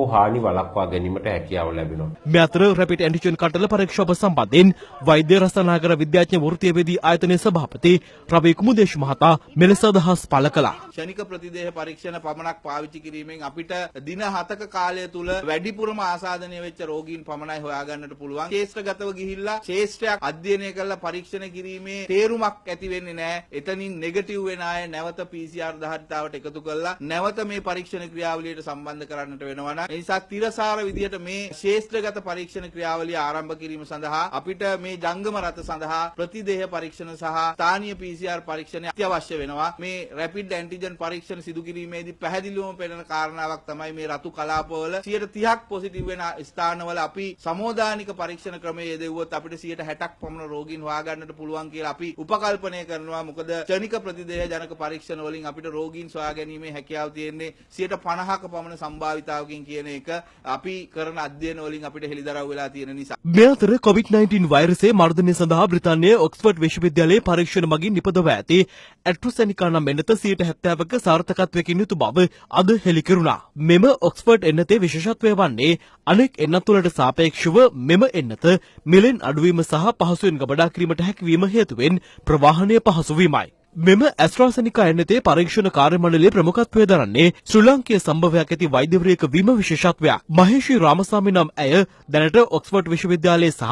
හානි වළක්වා ගැනීමට හැකියාව ලැබෙනවා. මේ අතර රැපිඩ් ඇන්ටිජන් කටල පරීක්ෂාව සම්බන්ධයෙන් වෛද්‍ය රසායනාගාර විද්‍යාඥ වෘත්තීයවේදී ආයතනයේ සභාපති රවි කුමුදේශ මහතා මෙලෙස අදහස් පළ කළා. ක්ෂණික ප්‍රතිදේහ පරීක්ෂණ පමණක් පාවිච්චි කිරීමෙන් අපිට දින 7ක කාලය තුල වැඩිපුරම ආසාදනය වෙච්ච රෝගීන් පමණයි හොයාගන්නට පුළුවන්. ශේෂ්ත්‍රගතව ගිහිල්ලා ශේෂ්ත්‍රයක් අධ්‍යයනය කරලා පරීක්ෂණ කිරීමේ තේරුමක් ඇති වෙන්නේ නැහැ. එතනින් නෙගටිව් වෙන අය නැවත PCR ධාරිතාවට එකතු කරලා නැවත මේ පරීක්ෂණ ක්‍රියාවලියට සම්බන්ධ කරන්නට වෙනවා. ඒ නිසා තිරසාර විදියට මේ ශේෂ්ත්‍රගත පරීක්ෂණ ක්‍රියාවලිය ආරම්භ කිරීම සඳහා අපිට මේ ජංගම රථ සඳහා ප්‍රතිදේහ පරීක්ෂණ සහ ස්ථානීය PCR පරීක්ෂණ අත්‍යවශ්‍ය වෙනවා. මේ රැපිඩ් ඇන්ටිජන් පරීක්ෂණ සිදු කිරීමේදී පැහැදිලිවම පෙනෙන කාරණාවක් තමයි මේ රතු කලාපවල 30%ක් පොසිටිව් වෙන ස්ථානවල අපි සමෝදානික පරීක්ෂණ ක්‍රමයේ යෙදුවොත් අපිට 60%ක් පමණ රෝගීන් හොයාගන්නට පුළුවන් කියලා අපි උපකල්පනය කරනවා. මොකද ක්ෂණික ප්‍රතිදේහ ජනක පරීක්ෂණ වලින් අපිට රෝගීන් සොයා ගැනීමේ හැකියාව තියෙන්නේ 50%ක පමණ සම්භාවිතාවකින් කියන එක අපි කරන අධ්‍යයන වලින් අපිට හෙළිදරව් වෙලා තියෙන නිසා. මේ අතර COVID-19 වෛරසයේ මර්ධනය සඳහා බ්‍රිතාන්‍යයේ ඔක්ස්ෆර්ඩ් විශ්වවිද්‍යාලයේ පරීක්ෂණ මගින් නිපදව ඇති ඇස්ට්‍රාසෙනිකා නම් එන්නත 70%ක සාර්ථකත්වයකින් යුතු බව අද හෙළි කෙරුණා. මෙම ඔක්ස්ෆර්ඩ් එන්නතේ විශේෂත්වය වන්නේ අනෙක් එන්නත් වලට සාපේක්ෂව මෙම එන්නත මිලෙන් අඩුවීම සහ පහසුවෙන් ගබඩා කිරීමට හැකියවීම හේතුවෙන් ප්‍රවාහනය පහසු වීමයි. මෙම ඇස්ට්‍රාසෙනිකා එන්නතේ පරීක්ෂණ කාර්ය මණ්ඩලයේ ප්‍රමුඛත්වය දරන්නේ ශ්‍රී ලාංකීය සම්භවයක් ඇති වෛද්‍යවරියක වීම විශේෂත්වයක්. මහේෂී රාමස්වාමී නම් ඇය දැනට ඔක්ස්ෆර්ඩ් විශ්වවිද්‍යාලයේ සහ